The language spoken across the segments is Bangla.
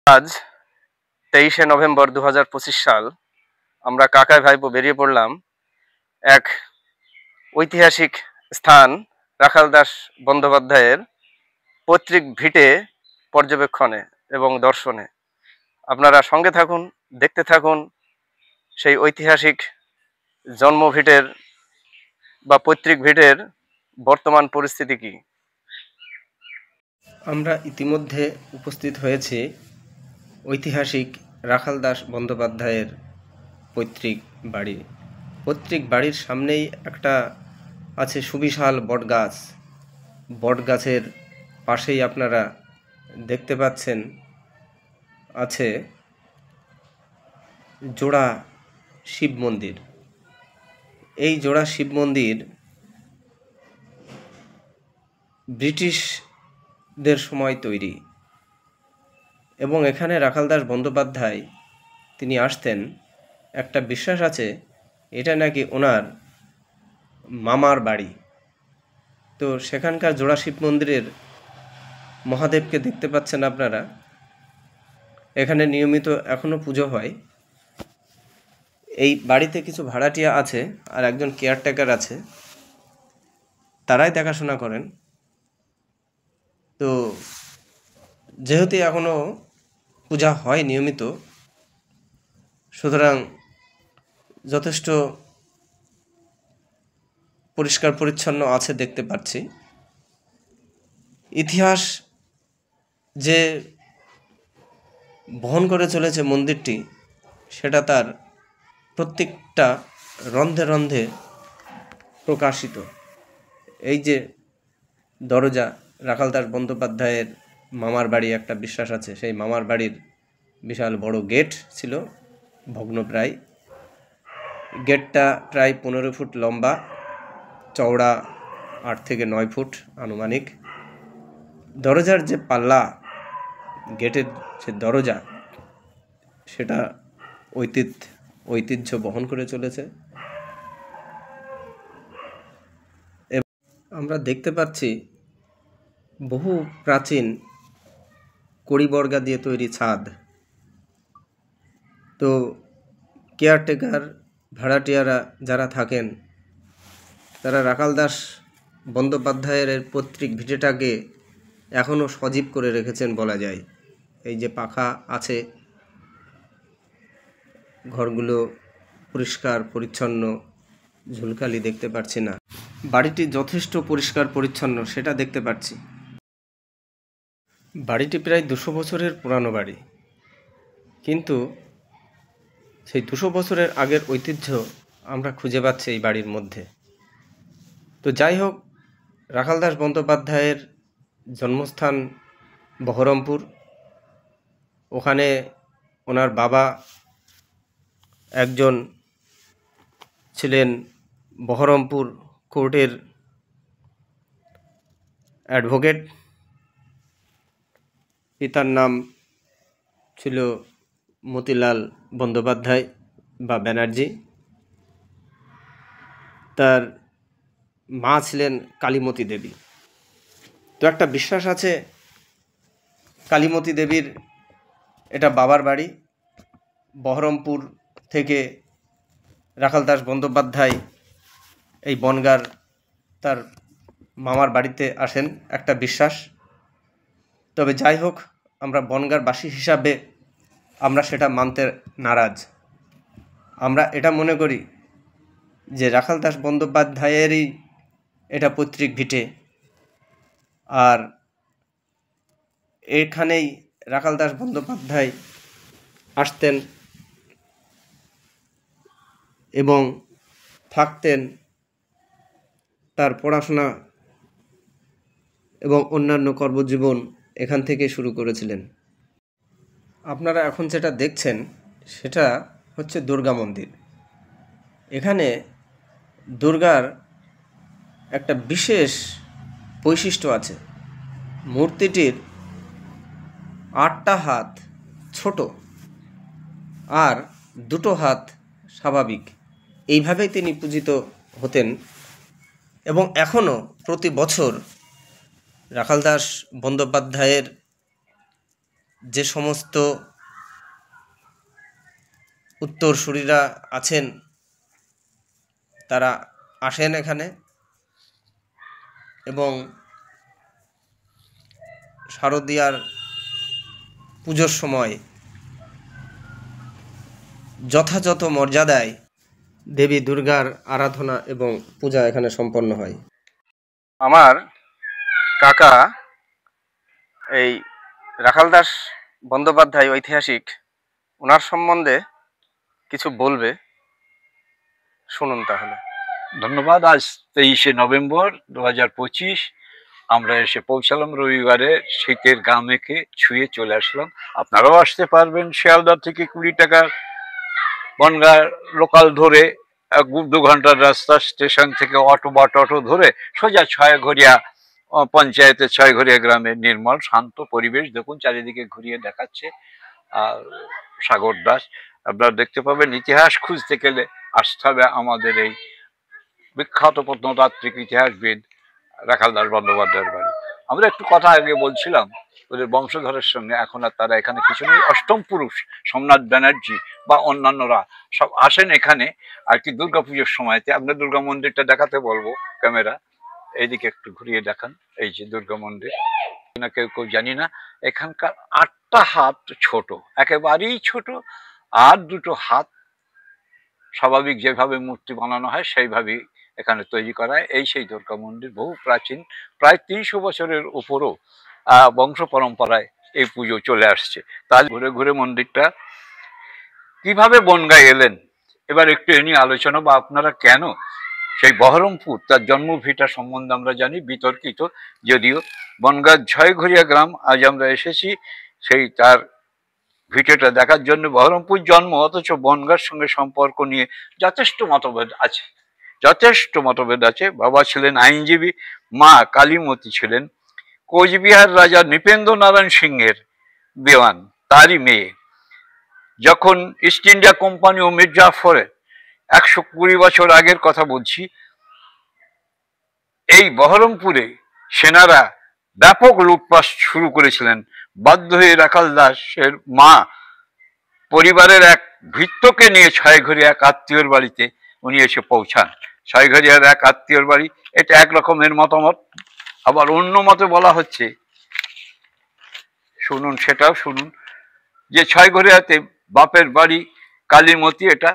আজ 23শে নভেম্বর 2025 সাল। আমরা কাকাই ভাইপো বেরিয়ে পড়লাম এক ঐতিহাসিক স্থান রাখালদাস বন্দ্যোপাধ্যায়ের পৈতৃক ভিটে পর্যবেক্ষণে এবং দর্শনে। আপনারা সঙ্গে থাকুন, দেখতে থাকুন সেই ঐতিহাসিক জন্মভিটের বা পৈতৃক ভিটের বর্তমান পরিস্থিতি কি। আমরা ইতিমধ্যে উপস্থিত হয়েছি ঐতিহাসিক রাখালদাস বন্দ্যোপাধ্যায়ের পৈতৃক বাড়ি। পৈতৃক বাড়ির সামনেই একটা আছে সুবিশাল বটগাছ। বটগাছের পাশেই আপনারা দেখতে পাচ্ছেন আছে জোড়া শিব মন্দির। এই জোড়া শিব মন্দির ব্রিটিশদের সময় তৈরি এবং এখানে রাখালদাস বন্দ্যোপাধ্যায় তিনি আসতেন। একটা বিশ্বাস আছে এটা নাকি ওনার মামার বাড়ি। তো সেখানকার জোড়া শিব মন্দিরের মহাদেবকে দেখতে পাচ্ছেন আপনারা। এখানে নিয়মিত এখনও পুজো হয়। এই বাড়িতে কিছু ভাড়াটিয়া আছে আর একজন কেয়ারটেকার আছে, তারাই দেখাশোনা করেন। তো যেহেতু এখনও পূজা হয় নিয়মিত, সুতরাং যথেষ্ট পরিষ্কার পরিচ্ছন্ন আছে দেখতে পাচ্ছি। ইতিহাস যে বহন করে চলেছে মন্দিরটি, সেটা তার প্রত্যেকটা রন্ধে রন্ধে প্রকাশিত। এই যে দরজা, রাখালদাস বন্দ্যোপাধ্যায়ের মামার বাড়ি একটা বিশ্বাস আছে। সেই মামার বাড়ির বিশাল বড় গেট ছিল, ভগ্নপ্রায়। গেটটা প্রায় 15 ফুট লম্বা, চওড়া 8 থেকে 9 ফুট আনুমানিক। দরজার যে পাল্লা, গেটের যে দরজা, সেটা ঐতিহ্য বহন করে চলেছে। আমরা দেখতে পাচ্ছি বহু প্রাচীন কড়িবর্গা দিয়ে তৈরি ছাদ। তো কেয়ারটেকার ভাড়াটিয়ারা যারা থাকেন, তারা রাখালদাস বন্দ্যোপাধ্যায়ের পৈতৃক ভিটেটাকে এখনও সজীব করে রেখেছেন বলা যায়। এই যে পাখা আছে, ঘরগুলো পরিষ্কার পরিচ্ছন্ন, ঝুলকালি দেখতে পাচ্ছি না। বাড়িটি যথেষ্ট পরিষ্কার পরিচ্ছন্ন সেটা দেখতে পাচ্ছি। বাড়িটি প্রায় 200 বছরের পুরানো বাড়ি, কিন্তু সেই 200 বছরের আগের ঐতিহ্য আমরা খুঁজে পাচ্ছি এই বাড়ির মধ্যে। তো যাই হোক, রাখালদাস বন্দ্যোপাধ্যায়ের জন্মস্থান বহরমপুর। ওখানে ওনার বাবা একজন ছিলেন বহরমপুর কোর্টের অ্যাডভোকেট। পিতার নাম ছিল মতিলাল বন্দ্যোপাধ্যায় বা ব্যানার্জি। তার মা ছিলেন কালীমতি দেবী। তো একটা বিশ্বাস আছে কালীমতি দেবীর এটা বাবার বাড়ি। বহরমপুর থেকে রাখালদাস বন্দ্যোপাধ্যায় এই বনগার তার মামার বাড়িতে আসেন, একটা বিশ্বাস। তবে যাই হোক, আমরা বনগার বাসী হিসাবে আমরা সেটা মানতে নারাজ। আমরা এটা মনে করি যে রাখালদাস বন্দ্যোপাধ্যায়েরই এটা পৈতৃক ভিটে, আর এখানেই রাখালদাস বন্দ্যোপাধ্যায় আসতেন এবং থাকতেন। তার পড়াশোনা এবং অন্যান্য কর্মজীবন এখান থেকে শুরু করেছিলেন। আপনারা এখন যেটা দেখছেন সেটা হচ্ছে দুর্গা মন্দির। এখানে দুর্গার একটা বিশেষ বৈশিষ্ট্য আছে। মূর্তিটির 8টা হাত ছোট আর 2টো হাত স্বাভাবিক। এইভাবেই তিনি পূজিত হতেন এবং এখনও প্রতি বছর রাখালদাস বন্দ্যোপাধ্যায়ের যে সমস্ত উত্তরসূরিরা আছেন তারা আসেন এখানে এবং শারদীয়ার পুজোর সময় যথাযথ মর্যাদায় দেবী দুর্গার আরাধনা এবং পূজা এখানে সম্পন্ন হয়। আমার কাকা এই রাখালদাস বন্দ্যোপাধ্যায় ঐতিহাসিক, ওনার সম্বন্ধে কিছু বলবে, শুনুন তাহলে। ধন্যবাদ। আজ 23শে নভেম্বর 2025 আমরা এসে পৌঁছালাম রবিবারে, শীতের গা মেখে ছুঁয়ে চলে আসলাম। আপনারাও আসতে পারবেন। শিয়ালদা থেকে 20 টাকার বনগাঁ লোকাল ধরে 2 ঘন্টার রাস্তা, স্টেশন থেকে অটো বা টোটো ধরে সোজা ছয়ঘরিয়া পঞ্চায়েতের ছয়ঘরিয়া গ্রামে নির্মল শান্ত পরিবেশ। দেখুন চারিদিকে ঘুরিয়ে দেখাচ্ছে আর সাগর দাস আপনারা দেখতে পাবেন। ইতিহাস খুঁজতে গেলে আসতে হবে আমাদের এই বিখ্যাত প্রত্নতাত্ত্বিক ইতিহাসবিদ রাখালদাস বন্দ্যোপাধ্যায়ের বাড়ি। আমরা একটু কথা আগে বলছিলাম ওদের বংশধরের সঙ্গে, এখন আর তারা এখানে কিছু নেই। অষ্টম পুরুষ সোমনাথ ব্যানার্জি বা অন্যান্যরা সব আসেন এখানে আর কি দুর্গাপুজোর সময়তে। আপনার দুর্গা মন্দিরটা দেখাতে বলবো, ক্যামেরা এইদিকে একটু ঘুরিয়ে দেখান। এই যে দুর্গা মন্দির, না কেউ কেউ জানি না। এখানকার 8টা হাত ছোট, একেবারেই ছোট, আর 2টো হাত স্বাভাবিক যেভাবে মূর্তি বানানো হয় সেইভাবেই এখানে তৈরি করা হয়। এই সেই দুর্গা মন্দির, বহু প্রাচীন, প্রায় 300 বছরের উপরও বংশ পরম্পরায় এই পুজো চলে আসছে। তার ঘুরে ঘুরে মন্দিরটা কিভাবে বনগাঁ এলেন এবার একটু এ নিয়ে আলোচনা, বা আপনারা কেন সেই বহরমপুর তার জন্মভিটা সম্বন্ধে আমরা জানি, বিতর্কিত যদিও। বনগাঁ ছয়ঘরিয়া গ্রাম আজ আমরা এসেছি সেই তার ভিডিওটা দেখার জন্য। বহরমপুর জন্ম, অথচ বনগাঁর সঙ্গে সম্পর্ক নিয়ে যথেষ্ট মতভেদ আছে, যথেষ্ট মতভেদ আছে। বাবা ছিলেন আইনজীবী, মা কালীমতি ছিলেন কোচবিহার রাজা নৃপেন্দ্র নারায়ণ সিংহের দেওয়ান, তারই মেয়ে। যখন ইস্ট ইন্ডিয়া কোম্পানি ও মির্জাফরের 120 বছর আগের কথা বলছি, এই বহরমপুরে সেনারা ব্যাপক লুটপাট শুরু করেছিলেন। বাধ্য হয়ে রাখাল দাসের মা পরিবারের এক ভৃত্যকে নিয়ে ছয়ঘরিয়া এক আত্মীয়র বাড়িতে উনি এসে পৌঁছান। ছয়ঘরিয়ার এক আত্মীয়র বাড়ি, এটা এক রকমের মতামত। আবার অন্য মতে বলা হচ্ছে, শুনুন সেটাও শুনুন, যে ছয়ঘরিয়াতে বাপের বাড়ি কালীমতি, এটা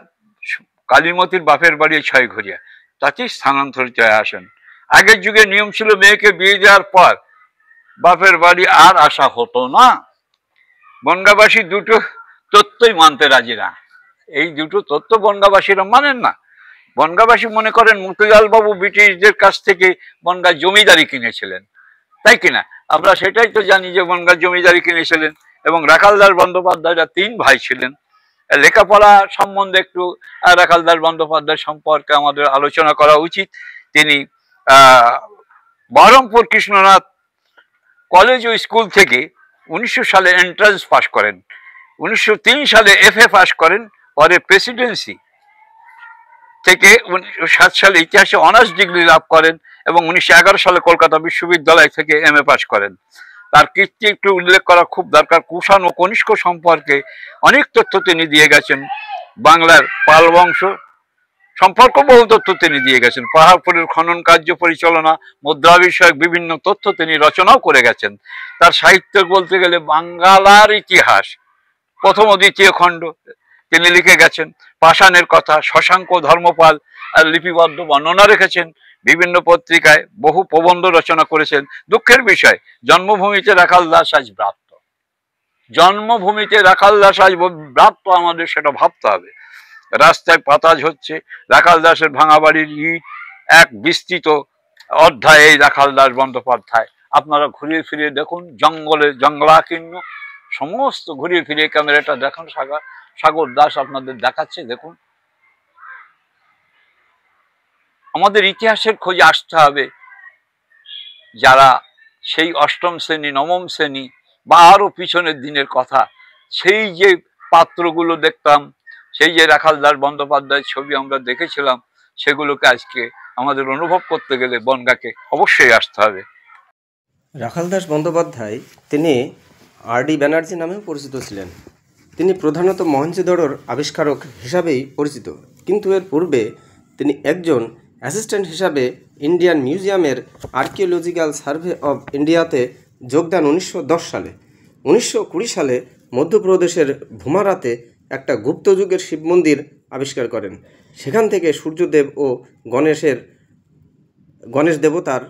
কালীমতির বাপের বাড়ি ছয়ঘরিয়া, তাতেই স্থানান্তরিত হয়ে আসেন। আগের যুগে নিয়ম ছিল মেয়েকে বিয়ে দেওয়ার পর বাপের বাড়ি আর আসা হতো না। বনগাঁবাসী দুটো তত্ত্বই মানতে রাজি না। এই দুটো তত্ত্ব বনগাঁবাসীরা মানেন না। বনগাঁবাসী মনে করেন মতিলাল বাবু ব্রিটিশদের কাছ থেকে বনগাঁ জমিদারি কিনেছিলেন, তাই কিনা? আমরা সেটাই তো জানি যে বনগাঁ জমিদারি কিনেছিলেন। এবং রাখালদাস বন্দ্যোপাধ্যায়রা 3 ভাই ছিলেন। লেখাপড়া সম্বন্ধে একটু রাখালদাস বন্দ্যোপাধ্যায় সম্পর্কে আমাদের আলোচনা করা উচিত। তিনি বহরমপুর কৃষ্ণনাথ কলেজ ও স্কুল থেকে 1900 সালে এন্ট্রান্স পাশ করেন, 1903 সালে FA পাশ করেন, পরে প্রেসিডেন্সি থেকে 1907 সালে ইতিহাসে অনার্স ডিগ্রি লাভ করেন এবং 1911 সালে কলকাতা বিশ্ববিদ্যালয় থেকে MA পাশ করেন। তার কীর্তি একটু উল্লেখ করা খুব দরকার। কুষাণ ও কনিষ্ক সম্পর্কে অনেক তথ্য তিনি দিয়ে গেছেন। বাংলার পাল বংশ সম্পর্ক বহু তথ্য তিনি দিয়ে গেছেন। পাহাড়পুরের খনন কার্য পরিচালনা, মুদ্রা বিষয়ক বিভিন্ন তথ্য তিনি রচনাও করে গেছেন। তার সাহিত্য বলতে গেলে বাংলার ইতিহাস প্রথম ও দ্বিতীয় খণ্ড তিনি লিখে গেছেন। পাষাণের কথা, শশাঙ্ক ধর্মপাল লিপিবদ্ধ বর্ণনা রেখেছেন। বিভিন্ন পত্রিকায় বহু প্রবন্ধ রচনা করেছেন। দুঃখের বিষয়, জন্মভূমিতে রাখালদাস আজ ব্রাত্য, জন্মভূমিতে রাখালদাস আজ ব্রাত্য, আমাদের সেটা ভাবতে হবে। রাস্তায় পাতা ঝরছে, রাখালদাসের ভাঙা বাড়ির ইট এক বিস্তৃত অধ্যায় এই রাখালদাস বন্দ্যোপাধ্যায়। আপনারা ঘুরিয়ে ফিরিয়ে দেখুন, জঙ্গলে জঙ্গলাকীর্ণ সমস্ত ঘুরিয়ে ফিরিয়ে ক্যামেরাটা দেখুন। সাগর দাস আপনাদের দেখাচ্ছে, দেখুন। আমাদের ইতিহাসের খোঁজে আসতে হবে। যারা সেই 8ম শ্রেণী 9ম শ্রেণী বা আরো পিছনের দিনের কথা, সেই যে পাত্রগুলো দেখতাম, সেই যে রাখালদাস বন্দ্যোপাধ্যায়ের ছবি আমরা দেখেছিলাম, সেগুলোকে আজকে আমাদের অনুভব করতে গেলে বনগাঁকে অবশ্যই আসতে হবে। রাখালদাস বন্দ্যোপাধ্যায় তিনি আর.ডি. ব্যানার্জি নামেও পরিচিত ছিলেন। তিনি প্রধানত মহেঞ্জোদারোর আবিষ্কারক হিসাবেই পরিচিত, কিন্তু এর পূর্বে তিনি একজন অ্যাসিস্ট্যান্ট হিসাবে ইন্ডিয়ান মিউজিয়ামের আর্কিওলজিক্যাল সার্ভে অব ইন্ডিয়াতে যোগদান 1910 সালে। 1920 সালে মধ্যপ্রদেশের ভুমারাতে একটা গুপ্ত যুগের শিব মন্দির আবিষ্কার করেন। সেখান থেকে সূর্যদেব ও গণেশ দেবতার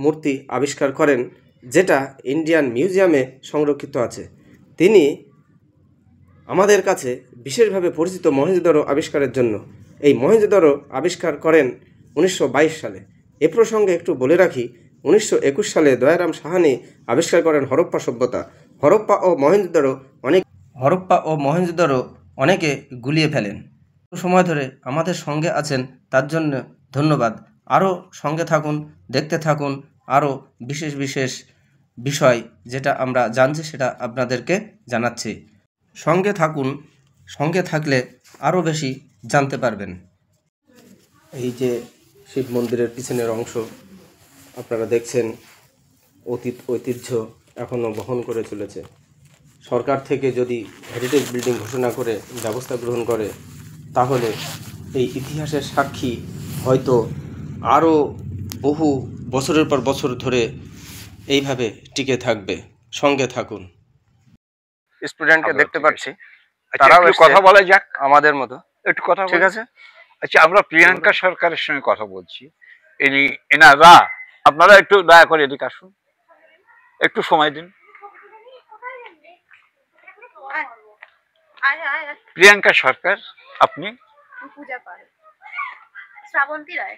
মূর্তি আবিষ্কার করেন, যেটা ইন্ডিয়ান মিউজিয়ামে সংরক্ষিত আছে। তিনি আমাদের কাছে বিশেষভাবে পরিচিত মহেঞ্জোদারো আবিষ্কারের জন্য। এই মহেঞ্জোদারো আবিষ্কার করেন 1922 সালে। এ প্রসঙ্গে একটু বলে রাখি, 1921 সালে দয়ারাম সাহানি আবিষ্কার করেন হরপ্পা সভ্যতা। হরপ্পা ও মহেঞ্জোদারো অনেকে গুলিয়ে ফেলেন। সময় ধরে আমাদের সঙ্গে আছেন, তার জন্য ধন্যবাদ। আরও সঙ্গে থাকুন, দেখতে থাকুন আরও বিশেষ বিশেষ বিষয়, যেটা আমরা জানছি সেটা আপনাদেরকে জানাচ্ছি। সঙ্গে থাকুন, সঙ্গে থাকলে আরও বেশি জানতে পারবেন। এই যে শিব মন্দিরের পিছনের অংশ আপনারা দেখছেন, অতীত ঐতিহ্য এখনও বহন করে চলেছে। সরকার থেকে যদি হেরিটেজ বিল্ডিং ঘোষণা করে ব্যবস্থা গ্রহণ করে, তাহলে এই ইতিহাসের সাক্ষী হয়তো আরও বহু বছরের পর বছর ধরে এইভাবে টিকে থাকবে। সঙ্গে থাকুন। স্টুডেন্টকে দেখতে পাচ্ছি, আচ্ছা, তারাও একটু এসছে কথা বলা যাক, আমাদের মতো। একটু কথা ঠিক বলি। আছে, আচ্ছা, আমরা প্রিয়াঙ্কা সরকারের সঙ্গে কথা বলছি। এনারা, আপনারা একটু দয়া করে এদিকে আসুন, একটু সময় দিন। প্রিয়াঙ্কা সরকার, আপনি? পূজা পাল, শ্রাবন্তী রায়,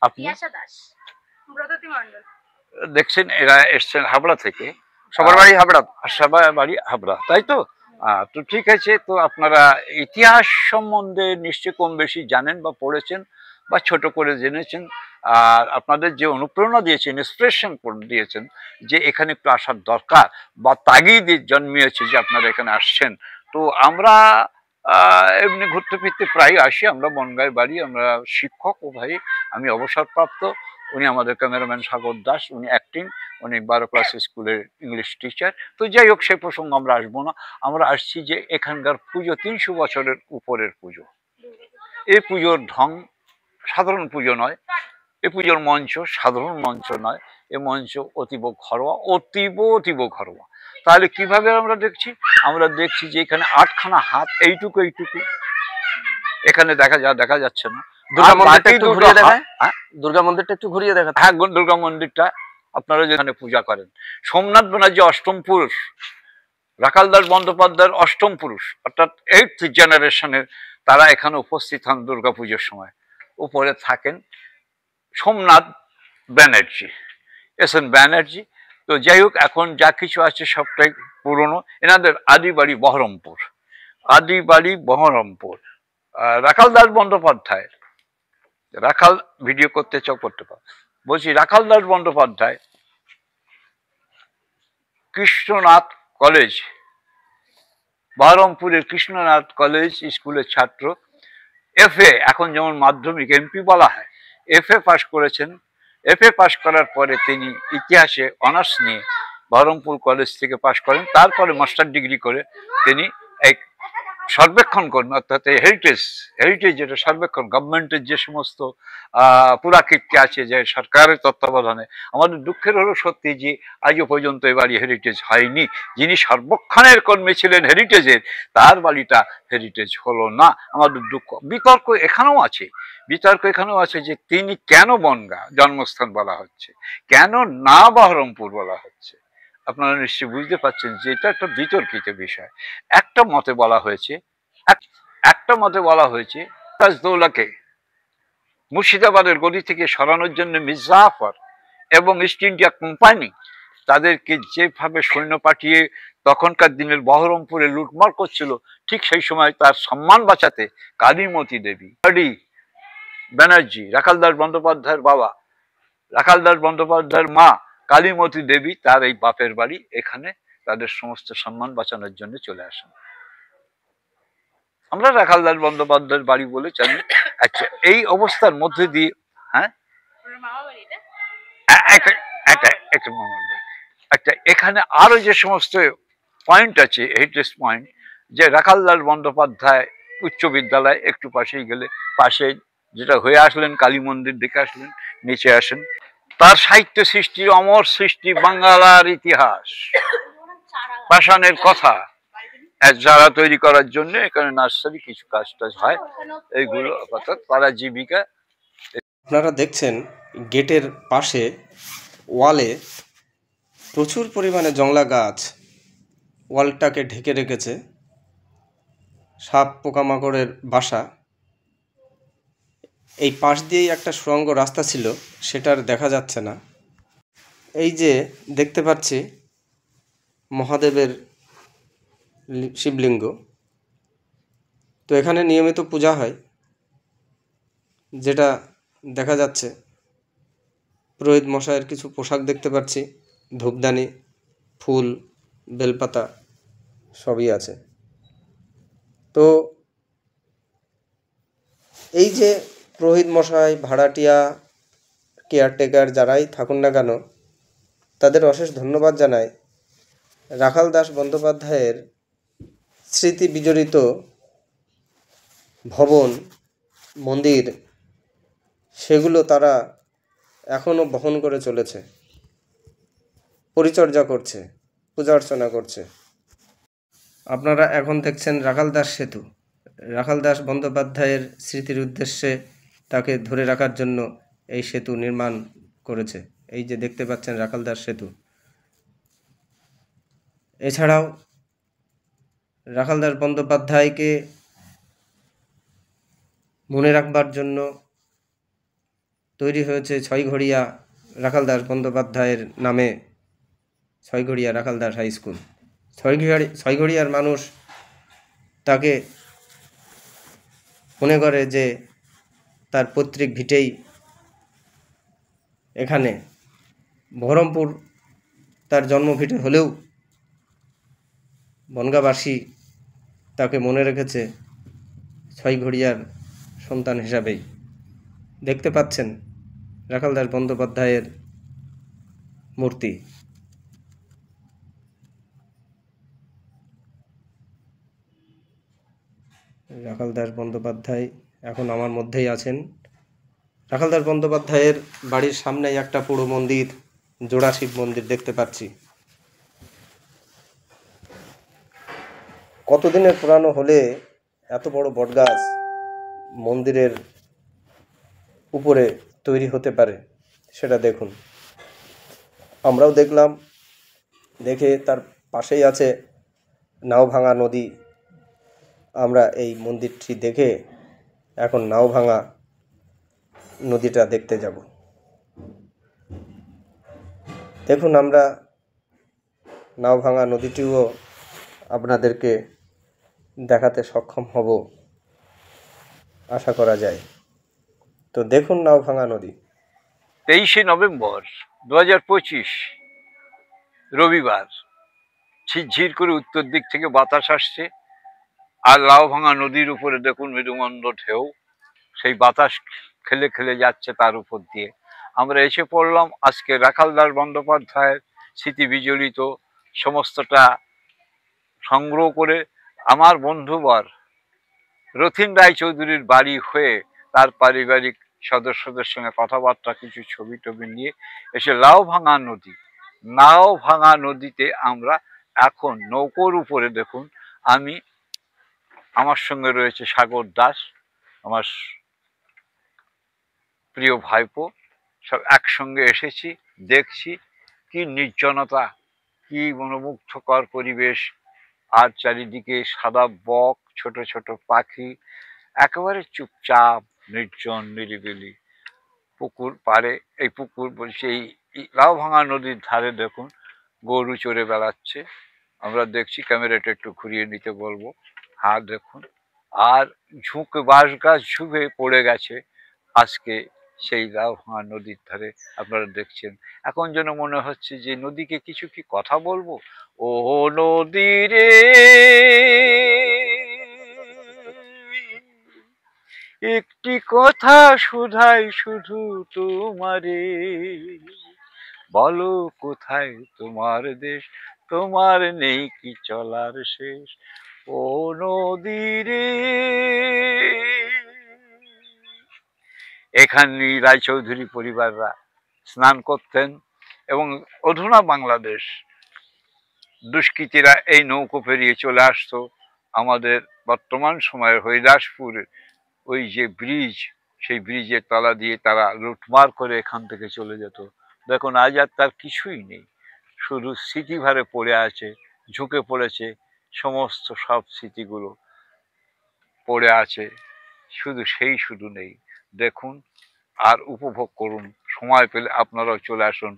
আপনি? তিয়াশা দাস, ব্রততী মণ্ডল। দেখছেন, এরা এসছেন হাবড়া থেকে। সবার বাড়ি হাবড়া? সবার বাড়ি হাবড়া, তাই তো? তো ঠিক আছে। তো আপনারা ইতিহাস সম্বন্ধে নিশ্চয়ই কম বেশি জানেন বা পড়েছেন বা ছোট করে জেনেছেন। আর আপনাদের যে অনুপ্রেরণা দিয়েছেন, ইন্সপিরেশন দিয়েছেন যে এখানে একটু আসার দরকার, বা তাগিদ জন্মিয়েছে যে আপনারা এখানে আসছেন। তো আমরা এমনি ঘুরতে ফিরতে প্রায় আসি। আমরা বনগাঁয় বাড়ি, আমরা শিক্ষক ও ভাই। আমি অবসরপ্রাপ্ত, উনি আমাদের ক্যামেরাম্যান সাগর দাস, উনি অ্যাক্টিং, উনি 12 ক্লাস স্কুলের ইংলিশ টিচার। তো যাই হোক, সেই প্রসঙ্গ আমরা আসবো না। আমরা আসছি যে এখানকার পুজো 300 বছরের উপরের পুজো। এই পুজোর ঢং সাধারণ পুজো নয়, এ পুজোর মঞ্চ সাধারণ মঞ্চ নয়, এ মঞ্চ অতীব ঘরোয়া, অতীব ঘরোয়া। তাহলে কিভাবে আমরা দেখছি? আমরা দেখছি যে এখানে 8খানা হাত, এইটুকু এখানে দেখা যাচ্ছে না। দুর্গা মন্দিরটা একটু ঘুরিয়ে দেখায়। হ্যাঁ, দুর্গা মন্দিরটা একটু ঘুরিয়ে দেখায়। হ্যাঁ, দুর্গা মন্দিরটা আপনারা যেখানে পূজা করেন, সোমনাথ ব্যানার্জি অষ্টম পুরুষ, রাখালদাস বন্দ্যোপাধ্যায়ের অষ্টম পুরুষ, অর্থাৎ 8th জেনারেশনের, তারা এখানে উপস্থিত হন দুর্গা পুজোর সময়। উপরে থাকেন সোমনাথ ব্যানার্জি, এস.এন. ব্যানার্জি। তো যাই হোক, এখন যা কিছু আছে সবটাই পুরনো। এনাদের আদি বাড়ি বহরমপুর। রাখালদাস বন্দ্যোপাধ্যায়, রাখাল ভিডিও করতে পার বলছি, রাখালদাস বন্দ্যোপাধ্যায় কৃষ্ণনাথ কলেজ, বহরমপুরের কৃষ্ণনাথ কলেজ স্কুলের ছাত্র। FA, এখন যেমন মাধ্যমিক MP বলা হয়, FA পাশ করেছেন। FA পাশ করার পরে তিনি ইতিহাসে অনার্স নিয়ে বহরমপুর কলেজ থেকে পাশ করেন। তারপরে মাস্টার ডিগ্রি করে তিনি এক সর্বেক্ষণ কর্মী, অর্থাৎ হেরিটেজ যেটা সর্বেক্ষণ, গভর্নমেন্টের যে সমস্ত পুরাকীর্তি আছে যে সরকারের তত্ত্বাবধানে। আমাদের দুঃখের হলো সত্যি যে আজও পর্যন্ত এ বাড়ি হেরিটেজ হয়নি। যিনি সর্বক্ষণের কর্মী ছিলেন হেরিটেজের, তার বাড়িটা হেরিটেজ হলো না। আমাদের দুঃখ। বিতর্ক এখানেও আছে যে তিনি কেন বনগাঁ জন্মস্থান বলা হচ্ছে, কেন না বহরমপুর বলা হচ্ছে। আপনারা নিশ্চয়ই বুঝতে পারছেন যে এটা একটা বিতর্কিত বিষয়। একটা মতে বলা হয়েছে তাজদৌলাকে মুর্শিদাবাদের গদি থেকে সরানোর জন্য মির্জাফর এবং ইস্ট ইন্ডিয়া কোম্পানি তাদেরকে যেভাবে সৈন্য পাঠিয়ে তখনকার দিনের বহরমপুরে লুটমার করছিল, ঠিক সেই সময় তার সম্মান বাঁচাতে কালীমতি দেবী, ব্যানার্জি, রাখালদাস বন্দ্যোপাধ্যায়ের বাবা, রাখালদাস বন্দ্যোপাধ্যায়ের মা কালীমতি দেবী, তার এই বাপের বাড়ি এখানে, তাদের সমস্ত সম্মান বাঁচানোর জন্য চলে আসেন। আমরা রাখালদাস বন্দ্যোপাধ্যায়ের বাড়ি বলে জানি। আচ্ছা, এই অবস্থার মধ্যে দিয়ে, হ্যাঁ, একটা এখানে আরো যে সমস্ত পয়েন্ট আছে, হেরিটেজ পয়েন্ট, যে রাখালদাস বন্দ্যোপাধ্যায় উচ্চ বিদ্যালয়, একটু পাশেই গেলে পাশে যেটা হয়ে আসলেন কালী মন্দির দেখে আসলেন, নিচে আসেন, তার সাহিত্য সৃষ্টি, অমর সৃষ্টি, বাংলার ইতিহাস, পাষাণের কথা যারা তৈরি করার জন্য এখানে নার্সারি কিছু কাজ টাজ হয়, এইগুলো অর্থাৎ তারা জীবিকা। আপনারা দেখছেন গেটের পাশে ওয়ালে প্রচুর পরিমাণে জংলা গাছ ওয়ালটাকে ঢেকে রেখেছে, সাপ পোকামাকড়ের বাসা। এই পাশ দিয়েই একটা সুড়ঙ্গ রাস্তা ছিল, সেটার দেখা যাচ্ছে না। এই যে দেখতে পাচ্ছি মহাদেবের শিবলিঙ্গ, তো এখানে নিয়মিত পূজা হয়, যেটা দেখা যাচ্ছে। পুরোহিত মশাইয়ের কিছু পোশাক দেখতে পাচ্ছি, ধূপদানি, ফুল, বেলপাতা সবই আছে। তো এই যে পুরোহিত মশাই, ভাড়াটিয়া, কেয়ারটেকার যারাই থাকুন না কেন, তাদের অশেষ ধন্যবাদ জানাই। রাখালদাস বন্দ্যোপাধ্যায়ের স্মৃতি বিজড়িত ভবন, মন্দির, সেগুলো তারা এখনও বহন করে চলেছে, পরিচর্যা করছে, পূজা অর্চনা করছে। আপনারা এখন দেখছেন রাখালদাস সেতু। রাখালদাস বন্দ্যোপাধ্যায়ের স্মৃতির উদ্দেশ্যে তাকে ধরে রাখার জন্য এই সেতু নির্মাণ করেছে। এই যে দেখতে পাচ্ছেন রাখালদাস সেতু। এছাড়াও রাখালদাস বন্দ্যোপাধ্যায়কে মনে রাখবার জন্য তৈরি হয়েছে ছয়ঘড়িয়া রাখালদাস বন্দ্যোপাধ্যায়ের নামে ছয়ঘড়িয়া রাখালদাস হাই স্কুল। ছয়ঘড়িয়ার মানুষ তাকে মনে করে যে তার পৈতৃক ভিটেই এখানে। বহরমপুর তার জন্মভিটে হলেও বনগাঁবাসী তাকে মনে রেখেছে ছয়ঘড়িয়ার সন্তান হিসাবেই। দেখতে পাচ্ছেন রাখালদাস বন্দ্যোপাধ্যায়ের মূর্তি। রাখালদাস বন্দ্যোপাধ্যায় এখন আমার মধ্যেই আছেন। রাখালদাস বন্দ্যোপাধ্যায়ের বাড়ির সামনেই একটা পুরো মন্দির, জোড়া শিব মন্দির দেখতে পাচ্ছি। কতদিনের পুরানো হলে এত বড় বটগাছ মন্দিরের উপরে তৈরি হতে পারে সেটা দেখুন। আমরাও দেখলাম, দেখে তার পাশেই আছে নাওভাঙা নদী। আমরা এই মন্দিরটি দেখে এখন নাওভাঙা নদীটা দেখতে যাব। দেখুন, আমরা নাওভাঙা নদীটিও আপনাদেরকে দেখাতে সক্ষম হব আশা করা যায়। তো দেখুন নাওভাঙা নদী। 23শে নভেম্বর 2025 রবিবার, ঝিরঝির করে উত্তর দিক থেকে বাতাস আসছে, আর লাউভাঙা নদীর উপরে দেখুন মৃদুমন্দ ঢেউ, সেই বাতাস খেলে খেলে যাচ্ছে তার উপর দিয়ে। আমরা এসে পড়লাম আজকে রাখালদাস বন্দ্যোপাধ্যায়ের স্মৃতি বিজড়িত সমস্তটা সংগ্রহ করে আমার বন্ধুবর রথীন রায়চৌধুরীর বাড়ি হয়ে তার পারিবারিক সদস্যদের সঙ্গে কথাবার্তা, কিছু ছবি টবি নিয়ে এসে নাওভাঙা নদীতে আমরা এখন নৌকোর উপরে। দেখুন, আমার সঙ্গে রয়েছে সাগর দাস, আমার প্রিয় ভাইপো, সব একসঙ্গে এসেছি। দেখছি কি নির্জনতা, কি মনোমুগ্ধকর পরিবেশ, আর চারিদিকে সাদা বক, ছোট ছোট পাখি, একেবারে চুপচাপ, নির্জন, নিরিবিলি। পুকুর পাড়ে, এই পুকুর বলছি এই লাউভাঙা নদীর ধারে দেখুন গরু চড়ে বেড়াচ্ছে। আমরা দেখছি, ক্যামেরাটা একটু ঘুরিয়ে নিতে বলবো। হ্যাঁ দেখুন, আর বাঁশ গাছ ঝুঁকে পড়ে গেছে আজকে সেই লাউভাঙা নদীর ধারে। আপনারা দেখছেন, এখন যেন মনে হচ্ছে যে নদীকে কিছু কি কথা বলবো। ও নদী রে, একটি কথা শুধাই শুধু তোমারে, বলো কোথায় তোমার দেশ, তোমার নেই কি চলার শেষ ও নদীরে। এখানে রায়চৌধুরী পরিবাররা স্নান করতেন এবং অধুনা বাংলাদেশ দুষ্কৃতীরা এই নৌকো পেরিয়ে চলে আসতো আমাদের বর্তমান সময়ের হরিদাসপুরের ওই যে ব্রিজ, সেই ব্রিজের তলা দিয়ে তারা লুটমার করে এখান থেকে চলে যেত। দেখুন আজ আর তার কিছুই নেই, শুধু স্মৃতিভারে পড়ে আছে, ঝুঁকে পড়েছে সমস্ত সব স্মৃতিগুলো পড়ে আছে, শুধু নেই। দেখুন আর উপভোগ করুন, সময় পেলে আপনারাও চলে আসুন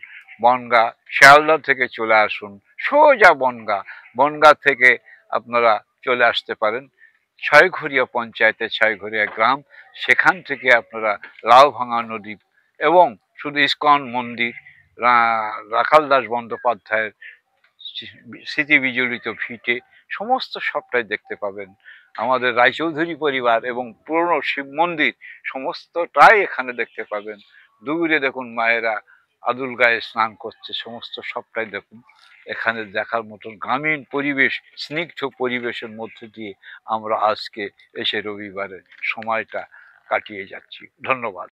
বনগাঁ, শিয়ালদা থেকে চলে আসুন সোজা বনগাঁ, বনগাঁ থেকে আপনারা চলে আসতে পারেন ছয়ঘরিয়া পঞ্চায়েতের ছয়ঘরিয়া গ্রাম, সেখান থেকে আপনারা লাউভাঙা নদী এবং শুধু ইস্কন মন্দির, রাখাল দাস বন্দ্যোপাধ্যায়ের স্মৃতি বিজড়িত ভিটে সমস্ত সবটাই দেখতে পাবেন। আমাদের রায়চৌধুরী পরিবার এবং পুরনো শিব মন্দির সমস্তটাই এখানে দেখতে পাবেন। দূরে দেখুন মায়েরা আদুল গায়ে স্নান করছে, সমস্ত সবটাই দেখুন। এখানে দেখার মতন গ্রামীণ পরিবেশ, স্নিগ্ধ পরিবেশের মধ্যে দিয়ে আমরা আজকে এসে রবিবারে সময়টা কাটিয়ে যাচ্ছি। ধন্যবাদ।